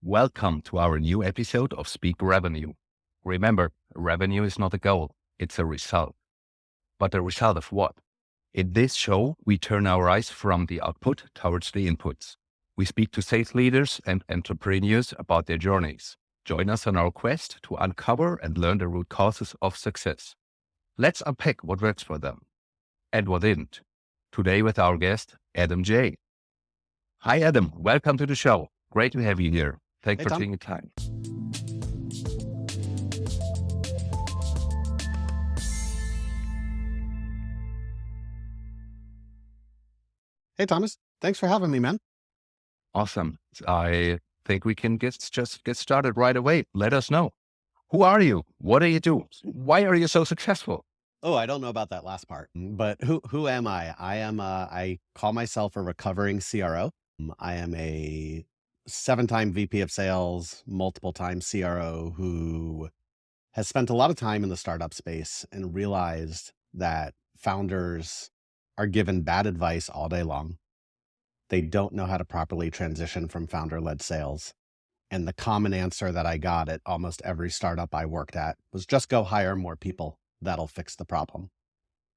Welcome to our new episode of Speak Revenue. Remember, revenue is not a goal, it's a result. But a result of what? In this show, we turn our eyes from the output towards the inputs. We speak to sales leaders and entrepreneurs about their journeys. Join us on our quest to uncover and learn the root causes of success. Let's unpack what works for them and what didn't. Today with our guest, Adam J. Hi, Adam. Welcome to the show. Great to have you here. Thanks for taking the time. Hey, Thomas. Thanks for having me, man. Awesome. I think we can just get started right away. Let us know. Who are you? What do you do? Why are you so successful? Oh, I don't know about that last part, but who am I? I call myself a recovering CRO. I am a 7-time VP of sales, multiple-time CRO who has spent a lot of time in the startup space and realized that founders are given bad advice all day long. They don't know how to properly transition from founder-led sales. And the common answer that I got at almost every startup I worked at was just go hire more people. That'll fix the problem.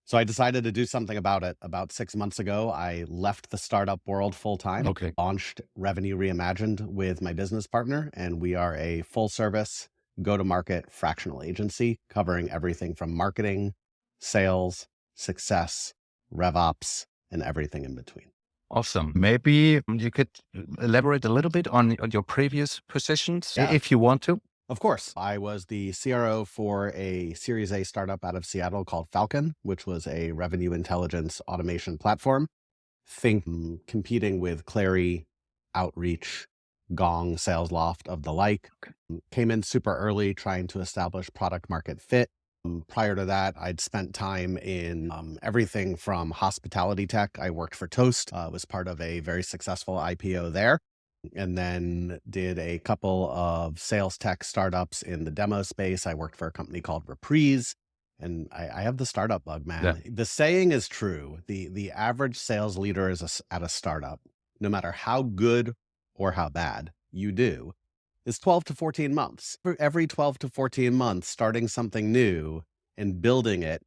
So I decided to do something about it. About 6 months ago, I left the startup world full-time, launched Revenue Reimagined with my business partner, and we are a full-service, go-to-market fractional agency covering everything from marketing, sales, success, RevOps, and everything in between. Awesome. Maybe you could elaborate a little bit on your previous positions, if you want to. Of course. I was the CRO for a Series A startup out of Seattle called Falcon, which was a revenue intelligence automation platform. Think competing with Clary, Outreach, Gong, SalesLoft of the like. Came in super early trying to establish product market fit. Prior to that, I'd spent time in everything from hospitality tech. I worked for Toast, was part of a very successful IPO there, and then did a couple of sales tech startups in the demo space. I worked for a company called Reprise, and I have the startup bug, man. Yeah. The saying is true. The average sales leader at a startup, no matter how good or how bad you do, is 12 to 14 months. For every 12 to 14 months, starting something new and building it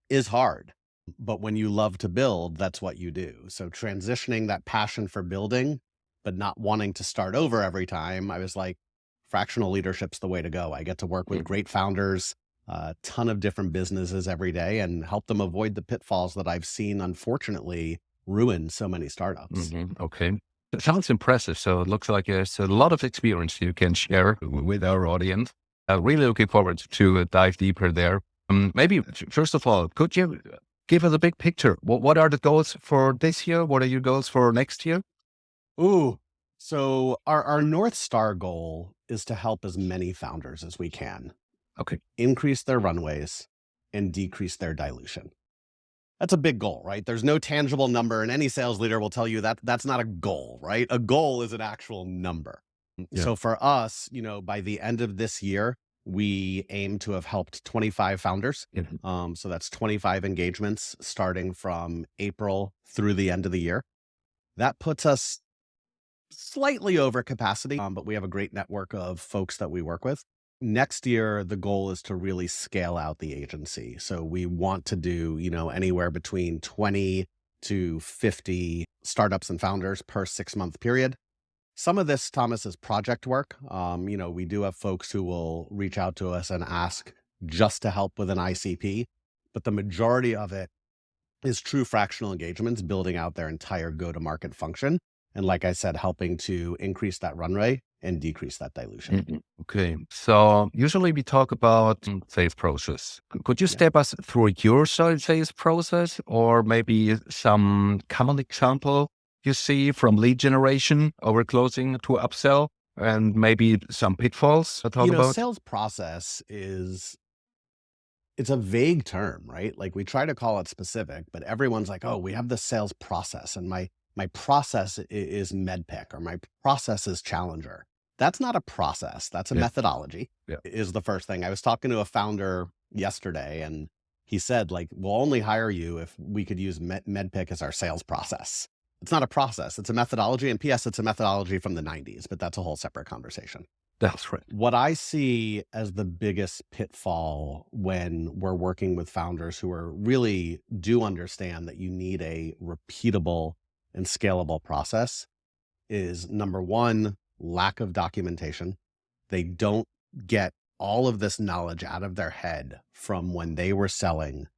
is hard. But when you love to build, that's what you do. So transitioning that passion for building, but not wanting to start over every time, I was like, fractional leadership's the way to go. I get to work with great founders, a ton of different businesses every day, and help them avoid the pitfalls that I've seen, unfortunately, ruin so many startups. Okay. It sounds impressive. So it looks like there's a lot of experience you can share with our audience. Really looking forward to dive deeper there. Maybe, first of all, could you give us a big picture? What are the goals for this year? What are your goals for next year? So our North Star goal is to help as many founders as we can. Okay. Increase their runways and decrease their dilution. That's a big goal, right? There's no tangible number, and any sales leader will tell you that that's not a goal, right? A goal is an actual number. Yeah. So for us, by the end of this year, we aim to have helped 25 founders. So that's 25 engagements starting from April through the end of the year. That puts us slightly over capacity, but we have a great network of folks that we work with. Next year, the goal is to really scale out the agency. So we want to do, anywhere between 20 to 50 startups and founders per 6-month period. Some of this, Thomas, is project work. We do have folks who will reach out to us and ask just to help with an ICP, but the majority of it is true fractional engagements, building out their entire go-to-market function. And like I said, helping to increase that runway and decrease that dilution. Okay. So usually we talk about sales process. Could you step us through your sales process, or maybe some common example you see from lead generation over closing to upsell, and maybe some pitfalls to talk about? Sales process it's a vague term, right? Like we try to call it specific, but everyone's like, oh, we have the sales process, and my process is MedPick, or my process is Challenger. That's not a process. That's a methodology, is the first thing. I was talking to a founder yesterday, and he said, we'll only hire you if we could use MedPick as our sales process. It's not a process. It's a methodology. And PS, it's a methodology from the 90s, but that's a whole separate conversation. That's right. What I see as the biggest pitfall when we're working with founders who are really do understand that you need a repeatable and scalable process is, number one, lack of documentation. They don't get all of this knowledge out of their head from when they were selling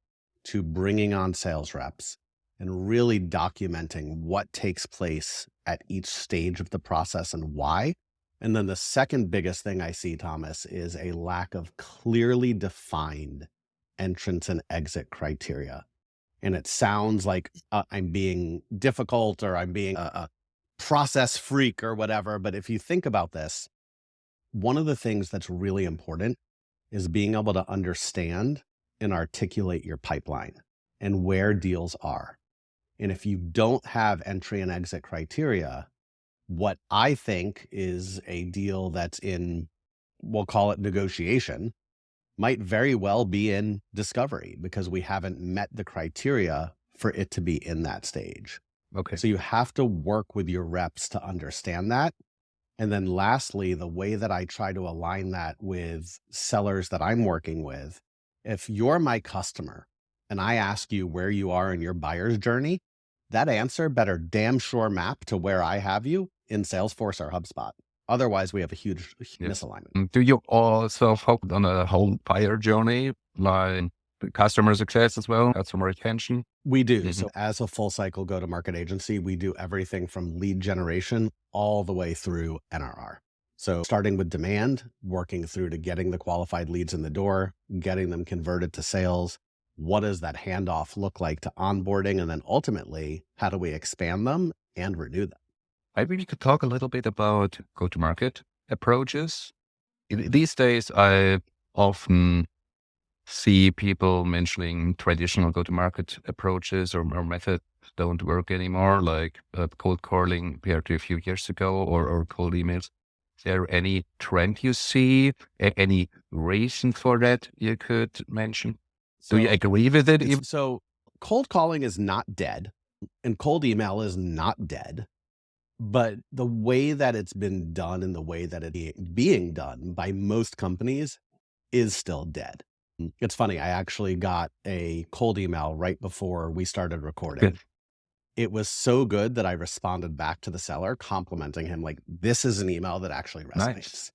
to bringing on sales reps and really documenting what takes place at each stage of the process and why. And then the second biggest thing I see, Thomas, is a lack of clearly defined entrance and exit criteria. And it sounds like I'm being difficult or I'm being a process freak or whatever. But if you think about this, one of the things that's really important is being able to understand and articulate your pipeline and where deals are. And if you don't have entry and exit criteria, what I think is a deal that's in, we'll call it negotiation, might very well be in discovery because we haven't met the criteria for it to be in that stage. Okay. So you have to work with your reps to understand that. And then lastly, the way that I try to align that with sellers that I'm working with, if you're my customer and I ask you where you are in your buyer's journey, that answer better damn sure map to where I have you in Salesforce or HubSpot. Otherwise, we have a huge misalignment. Do you also focus on a whole buyer journey, like customer success as well, customer retention? We do. So as a full cycle go-to-market agency, we do everything from lead generation all the way through NRR. So starting with demand, working through to getting the qualified leads in the door, getting them converted to sales. What does that handoff look like to onboarding? And then ultimately, how do we expand them and renew them? Maybe we could talk a little bit about go-to-market approaches. These days, I often see people mentioning traditional go-to-market approaches or methods don't work anymore, like cold calling compared to a few years ago or cold emails. Is there any trend you see? Any reason for that you could mention? Do you agree with it? So cold calling is not dead and cold email is not dead. But the way that it's been done and the way that it's being done by most companies is still dead. It's funny. I actually got a cold email right before we started recording. Good. It was so good that I responded back to the seller, complimenting him like, this is an email that actually resonates. Nice.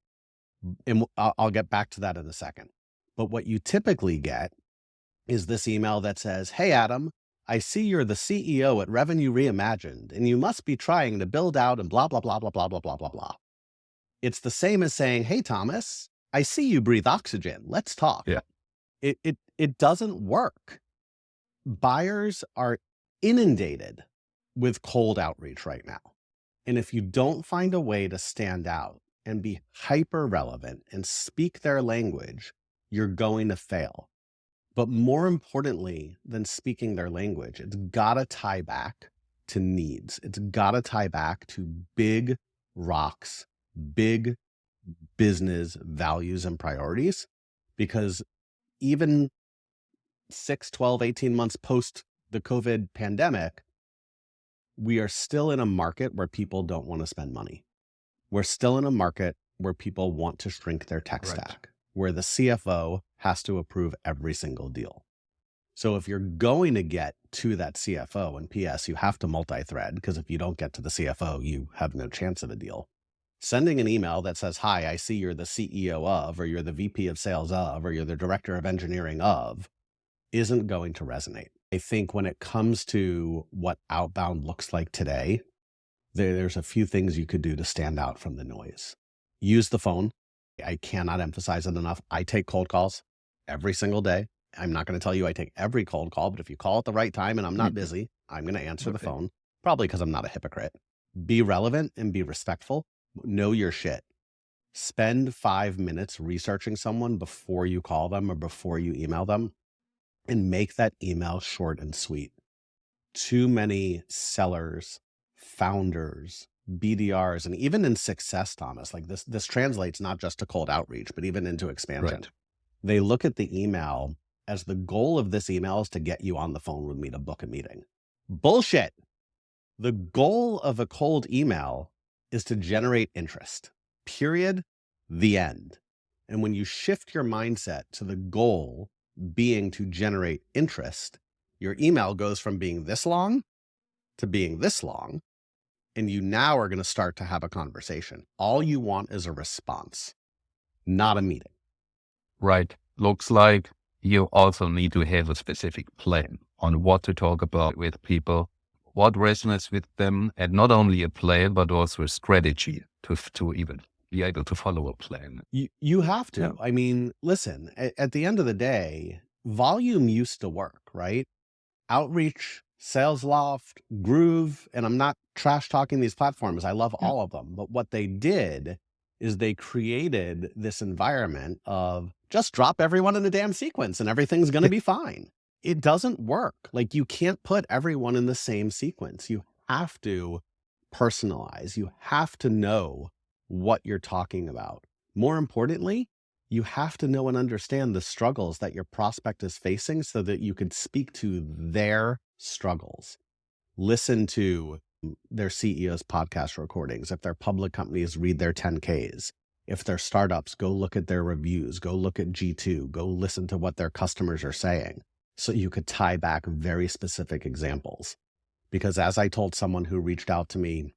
And I'll get back to that in a second. But what you typically get is this email that says, hey, Adam, I see you're the CEO at Revenue Reimagined, and you must be trying to build out and blah, blah, blah, blah, blah, blah, blah, blah, blah. It's the same as saying, hey, Thomas, I see you breathe oxygen. Let's talk. Yeah. It doesn't work. Buyers are inundated with cold outreach right now. And if you don't find a way to stand out and be hyper relevant and speak their language, you're going to fail. But more importantly than speaking their language, it's got to tie back to needs. It's got to tie back to big rocks, big business values and priorities, because even 6, 12, 18 months post the COVID pandemic, we are still in a market where people don't want to spend money. We're still in a market where people want to shrink their tech stack, where the CFO has to approve every single deal. So if you're going to get to that CFO, and PS, you have to multi-thread, because if you don't get to the CFO, you have no chance of a deal. Sending an email that says, hi, I see you're the CEO of, or you're the VP of sales of, or you're the director of engineering of, isn't going to resonate. I think when it comes to what outbound looks like today, there's a few things you could do to stand out from the noise. Use the phone. I cannot emphasize it enough. I take cold calls every single day. I'm not going to tell you I take every cold call, but if you call at the right time and I'm not busy, I'm going to answer the phone, probably because I'm not a hypocrite. Be relevant and be respectful. Know your shit. Spend 5 minutes researching someone before you call them or before you email them, and make that email short and sweet. Too many sellers, founders, BDRs, and even in success, Thomas, like this translates not just to cold outreach, but even into expansion. They look at the email as the goal of this email is to get you on the phone with me to book a meeting. Bullshit. The goal of a cold email is to generate interest, period, the end. And when you shift your mindset to the goal being to generate interest, your email goes from being this long to being this long. And you now are going to start to have a conversation. All you want is a response, not a meeting. Right. Looks like you also need to have a specific plan on what to talk about with people, what resonates with them, and not only a plan, but also a strategy to even be able to follow a plan. You have to. Yeah. I mean, listen, at the end of the day, volume used to work, right? Outreach, Sales Loft, Groove, and I'm not trash talking these platforms. I love all of them. But what they did is they created this environment of just drop everyone in a damn sequence and everything's going to be fine. It doesn't work. Like, you can't put everyone in the same sequence. You have to personalize. You have to know what you're talking about. More importantly, you have to know and understand the struggles that your prospect is facing so that you can speak to their struggles. Listen to their CEO's podcast recordings. If they're public companies, read their 10Ks. If they're startups, go look at their reviews, go look at G2, go listen to what their customers are saying. So you could tie back very specific examples. Because as I told someone who reached out to me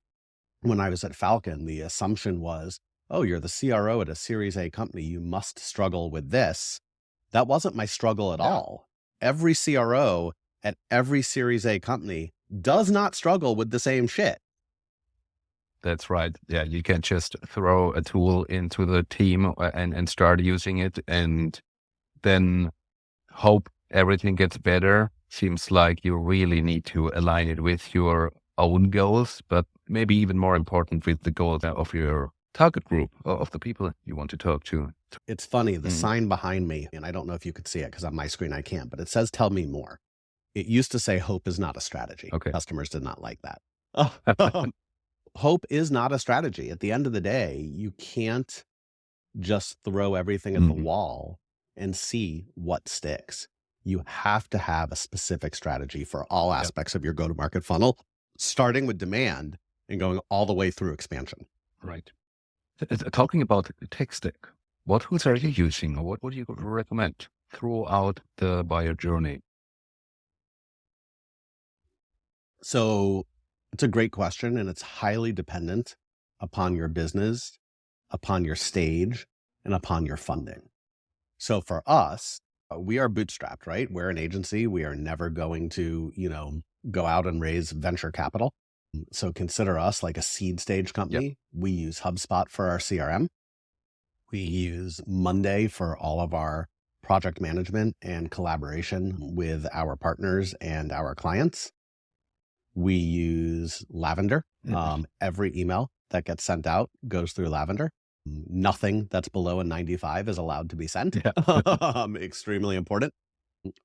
when I was at Falcon, the assumption was, oh, you're the CRO at a Series A company, you must struggle with this. That wasn't my struggle at all. Every CRO at every Series A company does not struggle with the same shit. That's right. Yeah, you can't just throw a tool into the team and start using it and then hope everything gets better. Seems like you really need to align it with your own goals, but maybe even more important with the goals of your target group, of the people you want to talk to. It's funny, the sign behind me, and I don't know if you could see it because on my screen I can't, but it says, tell me more. It used to say hope is not a strategy. Okay. Customers did not like that. Hope is not a strategy. At the end of the day, you can't just throw everything at the wall and see what sticks. You have to have a specific strategy for all aspects of your go-to-market funnel, starting with demand and going all the way through expansion. Right. Talking about the tech stack, what tools are you using, or what would you recommend throughout the buyer journey? So it's a great question, and it's highly dependent upon your business, upon your stage, and upon your funding. So for us, we are bootstrapped, right? We're an agency. We are never going to, go out and raise venture capital. So consider us like a seed stage company. We use HubSpot for our CRM. We use Monday for all of our project management and collaboration with our partners and our clients. We use Lavender. Every email that gets sent out goes through Lavender. Nothing that's below a 95 is allowed to be sent. Extremely important.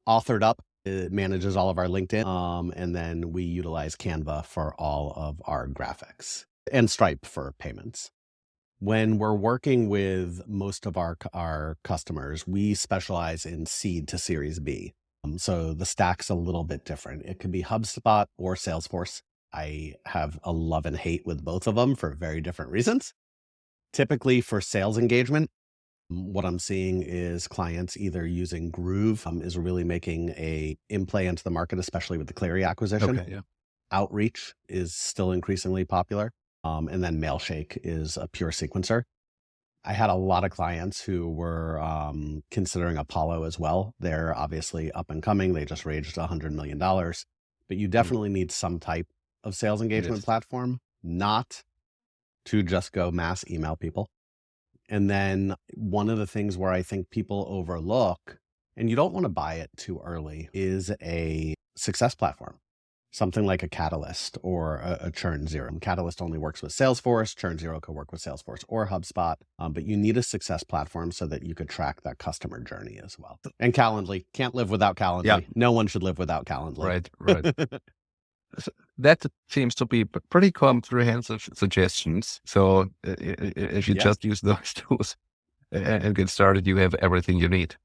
Authored Up, it manages all of our LinkedIn. And then we utilize Canva for all of our graphics and Stripe for payments. When we're working with most of our customers, we specialize in seed to Series B. So the stack's a little bit different. It could be HubSpot or Salesforce. I have a love and hate with both of them for very different reasons. Typically for sales engagement, what I'm seeing is clients either using Groove is really making a in-play into the market, especially with the Clary acquisition. Outreach is still increasingly popular. And then Mailshake is a pure sequencer. I had a lot of clients who were considering Apollo as well. They're obviously up and coming. They just raised $100 million. But you definitely need some type of sales engagement platform, not to just go mass email people. And then one of the things where I think people overlook, and you don't want to buy it too early, is a success platform. Something like a Catalyst or a Churn Zero. Catalyst only works with Salesforce. Churn Zero could work with Salesforce or HubSpot. But you need a success platform so that you could track that customer journey as well. And Calendly. Can't live without Calendly. No one should live without Calendly. Right. That seems to be pretty comprehensive suggestions. So if you just use those tools and get started, you have everything you need.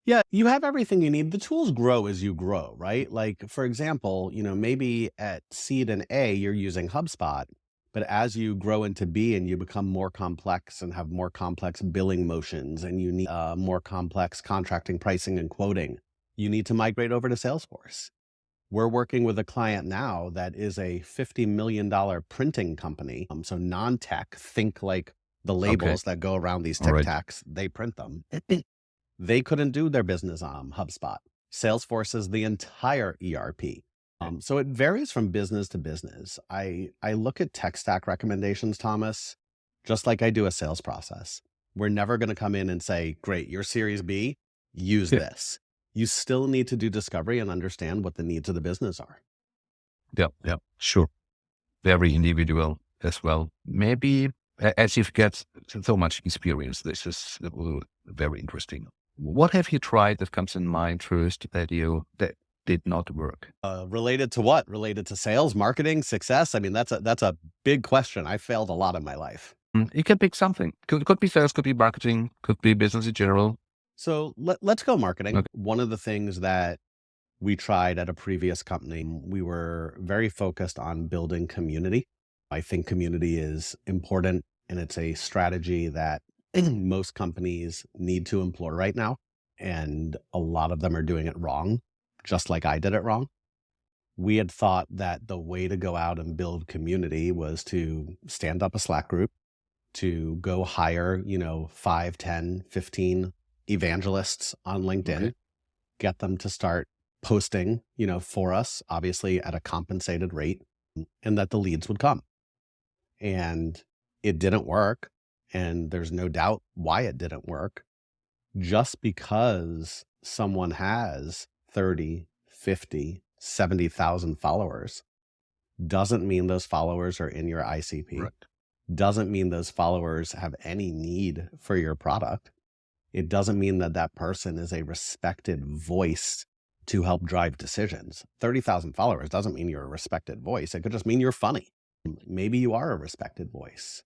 Yeah, you have everything you need. The tools grow as you grow, right? Like, for example, maybe at seed and A, you're using HubSpot, but as you grow into B and you become more complex and have more complex billing motions and you need more complex contracting, pricing, and quoting, you need to migrate over to Salesforce. We're working with a client now that is a $50 million printing company. So non-tech, think like the Okay. labels that go around these All Tic right. Tacs, they print them. They couldn't do their business on HubSpot. Salesforce is the entire ERP. So it varies from business to business. I look at tech stack recommendations, Thomas, just like I do a sales process. We're never going to come in and say, great, you're Series B, use Yeah. this. You still need to do discovery and understand what the needs of the business are. Yeah. Yeah. Sure. Very individual as well. Maybe as you've got so much experience, this is very interesting. What have you tried that comes in mind first that did not work? Related to what? Related to sales, marketing, success? I mean, that's a big question. I failed a lot in my life. You can pick something. Could be sales, could be marketing, could be business in general. So let's go marketing. Okay. One of the things that we tried at a previous company, we were very focused on building community. I think community is important and it's a strategy that most companies need to employ right now. And a lot of them are doing it wrong, just like I did it wrong. We had thought that the way to go out and build community was to stand up a Slack group, to go hire, 5, 10, 15 evangelists on LinkedIn, Okay. get them to start posting, for us, obviously at a compensated rate, and that the leads would come. And it didn't work. And there's no doubt why it didn't work. Just because someone has 30, 50, 70,000 followers doesn't mean those followers are in your ICP. Right. Doesn't mean those followers have any need for your product. It doesn't mean that that person is a respected voice to help drive decisions. 30,000 followers doesn't mean you're a respected voice. It could just mean you're funny. Maybe you are a respected voice.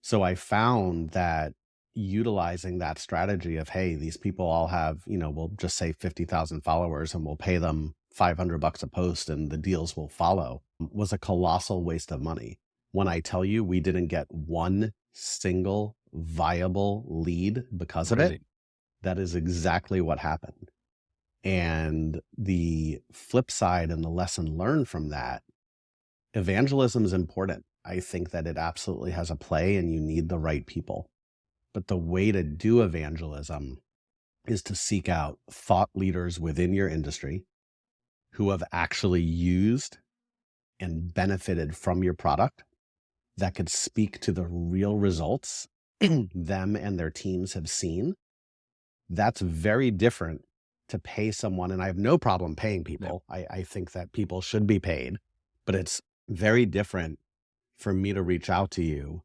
So I found that utilizing that strategy of, hey, these people all have, we'll just say 50,000 followers and we'll pay them $500 a post and the deals will follow, was a colossal waste of money. When I tell you we didn't get one single viable lead because of it, that is exactly what happened. And the flip side and the lesson learned from that, evangelism is important. I think that it absolutely has a play and you need the right people. But the way to do evangelism is to seek out thought leaders within your industry who have actually used and benefited from your product that could speak to the real results them and their teams have seen. That's very different to pay someone. And I have no problem paying people. Yeah. I think that people should be paid, but it's very different for me to reach out to you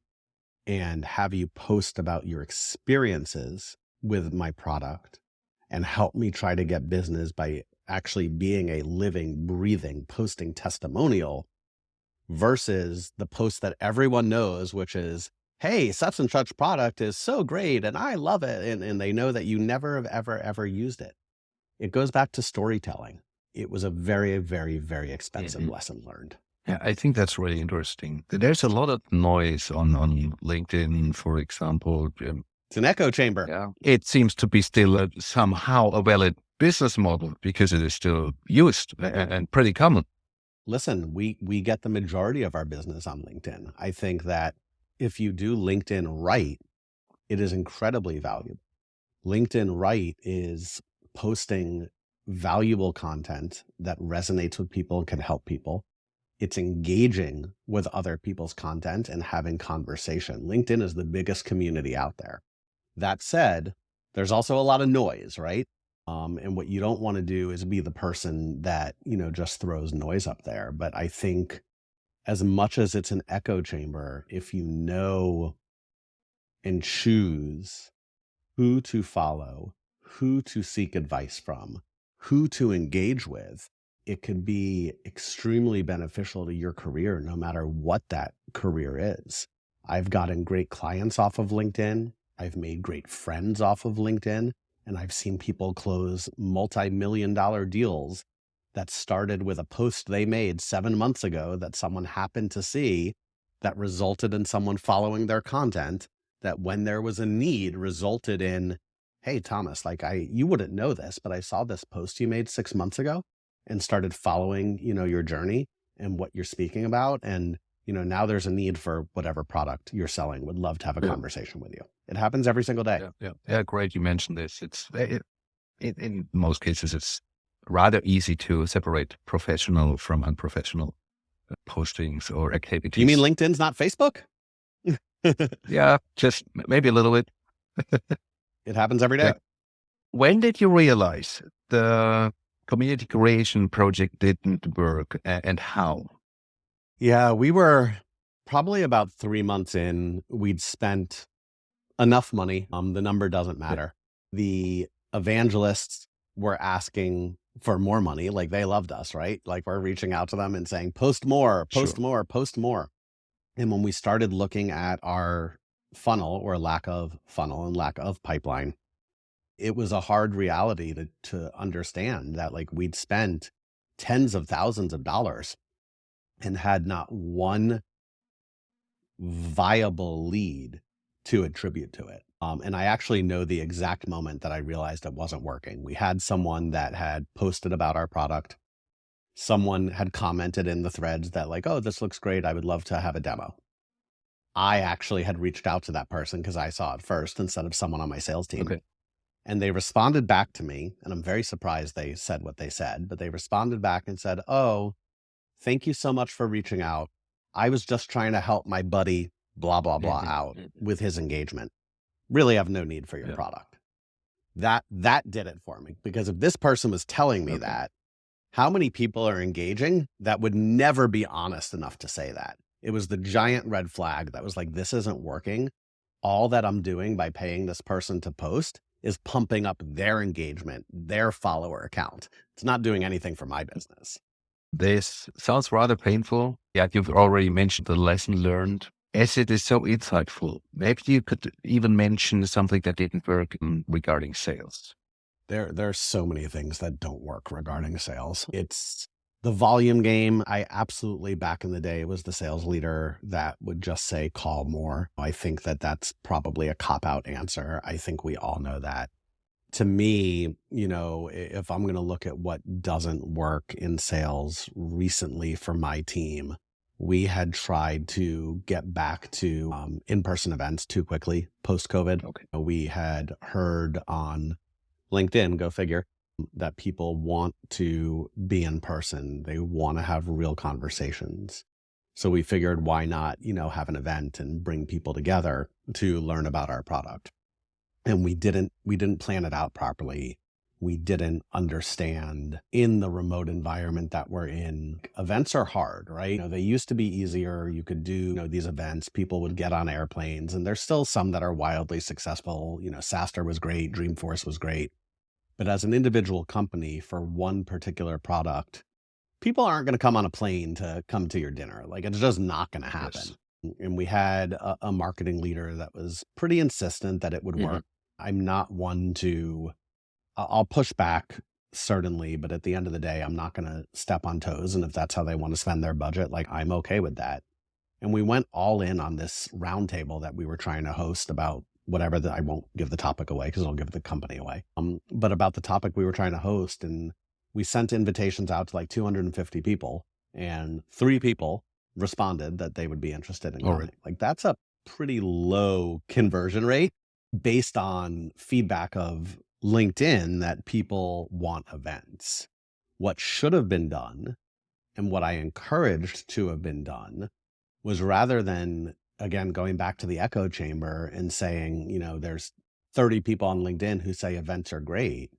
and have you post about your experiences with my product and help me try to get business by actually being a living, breathing, posting testimonial versus the post that everyone knows, which is, hey, such and such product is so great and I love it. And they know that you never have ever used it. It goes back to storytelling. It was a very, very, very expensive lesson learned. Yeah, I think that's really interesting. There's a lot of noise on LinkedIn, for example. It's an echo chamber. Yeah, it seems to be still somehow a valid business model because it is still used and pretty common. Listen, we get the majority of our business on LinkedIn. I think that if you do LinkedIn right, it is incredibly valuable. LinkedIn right is posting valuable content that resonates with people and can help people. It's engaging with other people's content and having conversation. LinkedIn is the biggest community out there. That said, there's also a lot of noise, right? And what you don't want to do is be the person that, just throws noise up there. But I think as much as it's an echo chamber, if you know and choose who to follow, who to seek advice from, who to engage with, it could be extremely beneficial to your career, no matter what that career is. I've gotten great clients off of LinkedIn. I've made great friends off of LinkedIn. And I've seen people close multi-million-dollar deals that started with a post they made 7 months ago that someone happened to see, that resulted in someone following their content, that when there was a need resulted in, hey, Thomas, like you wouldn't know this, but I saw this post you made 6 months ago and started following, your journey and what you're speaking about. And, now there's a need for whatever product you're selling. Would love to have a Yeah. conversation with you. It happens every single day. Yeah. Great. You mentioned this. In most cases, it's rather easy to separate professional from unprofessional postings or activities. You mean LinkedIn's not Facebook? Yeah, just maybe a little bit. It happens every day. Yeah. When did you realize the community creation project didn't work, and how? Yeah, we were probably about 3 months in. We'd spent enough money. The number doesn't matter. The evangelists were asking for more money. Like, they loved us, right? Like, we're reaching out to them and saying, post more, post Sure. more, post more. And when we started looking at our funnel, or lack of funnel and lack of pipeline, it was a hard reality to understand that, like, we'd spent tens of thousands of dollars and had not one viable lead to attribute to it. And I actually know the exact moment that I realized it wasn't working. We had someone that had posted about our product. Someone had commented in the threads that, like, oh, this looks great, I would love to have a demo. I actually had reached out to that person because I saw it first instead of someone on my sales team. Okay. And they responded back to me, and I'm very surprised they said what they said, but they responded back and said, oh, thank you so much for reaching out. I was just trying to help my buddy, blah, blah, blah, out with his engagement. Really have no need for your product. That did it for me, because if this person was telling me that, how many people are engaging that would never be honest enough to say that? It was the giant red flag that was like, this isn't working. All that I'm doing by paying this person to post is pumping up their engagement, their follower account. It's not doing anything for my business. This sounds rather painful. Yeah, you've already mentioned the lesson learned. As it is so insightful, maybe you could even mention something that didn't work regarding sales. There are so many things that don't work regarding sales. It's the volume game. I absolutely, back in the day, was the sales leader that would just say, call more. I think that that's probably a cop-out answer. I think we all know that. To me, if I'm going to look at what doesn't work in sales recently for my team, we had tried to get back to in-person events too quickly post-COVID. Okay. We had heard on LinkedIn, go figure, that people want to be in person. They want to have real conversations. So we figured, why not, have an event and bring people together to learn about our product. And we didn't plan it out properly. We didn't understand, in the remote environment that we're in, events are hard, right? They used to be easier. You could do these events. People would get on airplanes, and there's still some that are wildly successful. SaaStr was great. Dreamforce was great. But as an individual company for one particular product, people aren't going to come on a plane to come to your dinner. Like, it's just not going to happen. Yes. And we had a marketing leader that was pretty insistent that it would work. I'm not one to, I'll push back, certainly, but at the end of the day, I'm not going to step on toes. And if that's how they want to spend their budget, like, I'm okay with that. And we went all in on this roundtable that we were trying to host about whatever I won't give the topic away because it'll give the company away. But about the topic we were trying to host, and we sent invitations out to like 250 people, and 3 people responded that they would be interested in going. Right. Like, that's a pretty low conversion rate based on feedback of LinkedIn that people want events. What should have been done, and what I encouraged to have been done, was, rather than, again, going back to the echo chamber and saying, there's 30 people on LinkedIn who say events are great,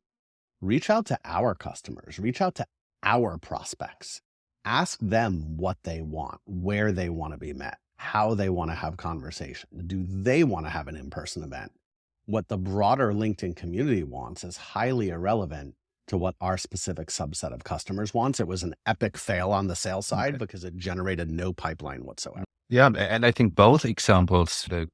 reach out to our customers, reach out to our prospects, ask them what they want, where they want to be met, how they want to have conversation. Do they want to have an in-person event? What the broader LinkedIn community wants is highly irrelevant to what our specific subset of customers wants. It was an epic fail on the sales side because it generated no pipeline whatsoever. Yeah, and I think both examples, the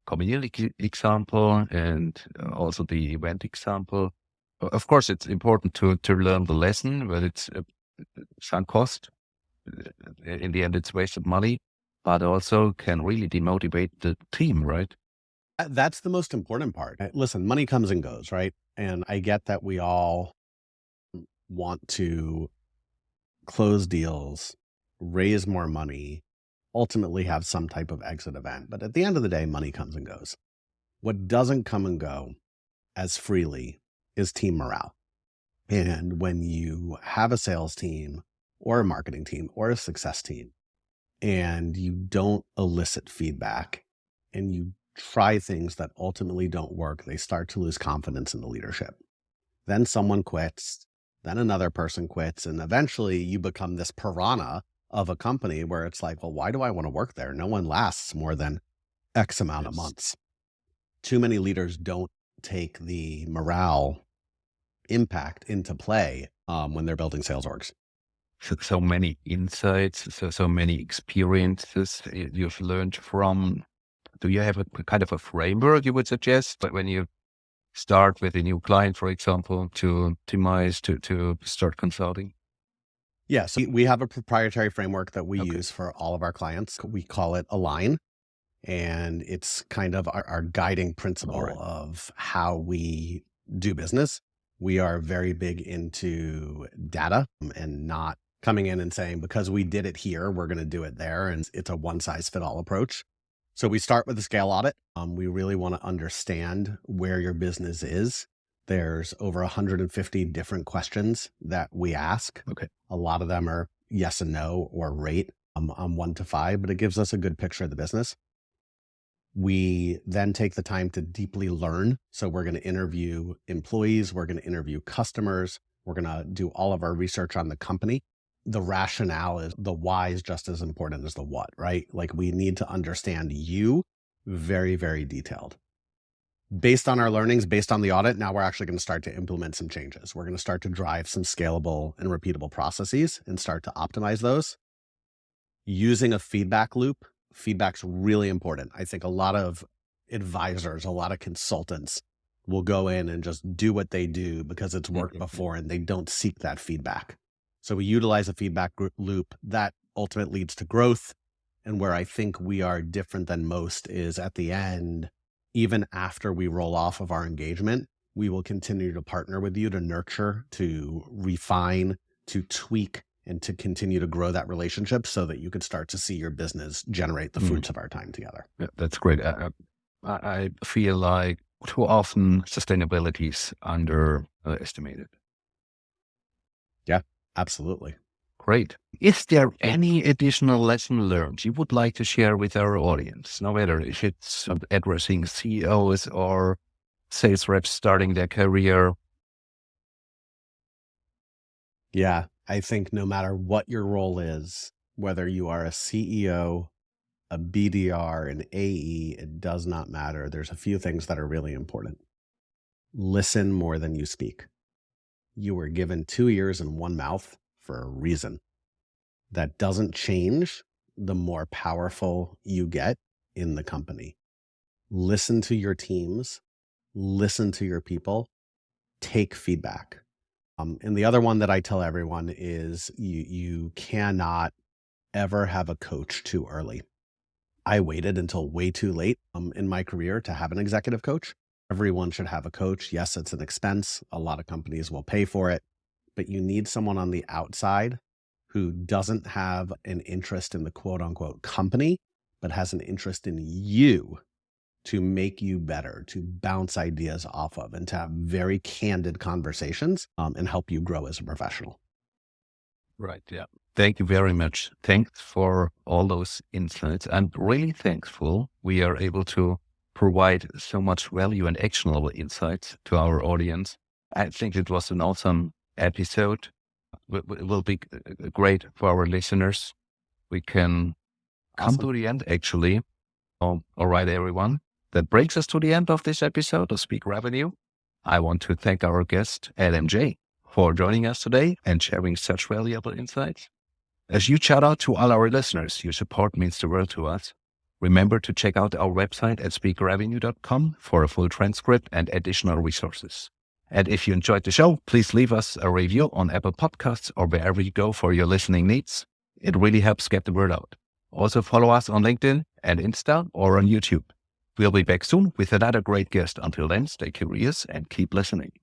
community example and also the event example. Of course, it's important to learn the lesson, but it's sunk cost. In the end, it's wasted money, but also can really demotivate the team, right? That's the most important part. Listen, money comes and goes, right? And I get that we all want to close deals, raise more money, ultimately have some type of exit event. But at the end of the day, money comes and goes. What doesn't come and go as freely is team morale. And when you have a sales team or a marketing team or a success team, and you don't elicit feedback and you try things that ultimately don't work, they start to lose confidence in the leadership. Then someone quits, then another person quits, and eventually you become this piranha of a company where it's like, well, why do I want to work there? No one lasts more than X amount of Yes. months. Too many leaders don't take the morale impact into play when they're building sales orgs. So many insights, so many experiences you've learned from. Do you have a kind of a framework you would suggest when you start with a new client, for example, to optimize, to start consulting? Yes, we have a proprietary framework that we Okay. use for all of our clients. We call it Align, and it's kind of our guiding principle All right. of how we do business. We are very big into data and not coming in and saying, because we did it here, we're going to do it there. And it's a one size fit all approach. So we start with a scale audit. We really want to understand where your business is. There's over 150 different questions that we ask. Okay. A lot of them are yes and no or rate on 1 to 5, but it gives us a good picture of the business. We then take the time to deeply learn. So we're going to interview employees. We're going to interview customers. We're going to do all of our research on the company. The rationale is the why is just as important as the what, right? Like we need to understand you very, very detailed. Based on our learnings, based on the audit, now we're actually going to start to implement some changes. We're going to start to drive some scalable and repeatable processes and start to optimize those. Using a feedback loop. Feedback's really important. I think a lot of advisors, a lot of consultants will go in and just do what they do because it's worked before and they don't seek that feedback. So we utilize a feedback loop that ultimately leads to growth. And where I think we are different than most is at the end, even after we roll off of our engagement, we will continue to partner with you to nurture, to refine, to tweak, and to continue to grow that relationship so that you can start to see your business generate the fruits of our time together. Yeah, that's great. I feel like too often sustainability is underestimated. Yeah, absolutely. Great. Is there any additional lesson learned you would like to share with our audience, no matter if it's addressing CEOs or sales reps starting their career? Yeah, I think no matter what your role is, whether you are a CEO, a BDR, an AE, it does not matter. There's a few things that are really important. Listen more than you speak. You were given 2 ears and 1 mouth for a reason. That doesn't change the more powerful you get in the company. Listen to your teams, listen to your people, take feedback. And the other one that I tell everyone is you cannot ever have a coach too early. I waited until way too late in my career to have an executive coach. Everyone should have a coach. Yes, it's an expense. A lot of companies will pay for it, but you need someone on the outside who doesn't have an interest in the quote unquote company, but has an interest in you to make you better, to bounce ideas off of, and to have very candid conversations and help you grow as a professional. Right. Yeah. Thank you very much. Thanks for all those insights. I'm really thankful we are able to provide so much value and actionable insights to our audience. I think it was an awesome episode. It will be great for our listeners. We can come Awesome. to the end, actually. All right, everyone. That brings us to the end of this episode of Speak Revenue. I want to thank our guest, LMJ, for joining us today and sharing such valuable insights. As you shout out to all our listeners, your support means the world to us. Remember to check out our website at speakrevenue.com for a full transcript and additional resources. And if you enjoyed the show, please leave us a review on Apple Podcasts or wherever you go for your listening needs. It really helps get the word out. Also follow us on LinkedIn and Insta or on YouTube. We'll be back soon with another great guest. Until then, stay curious and keep listening.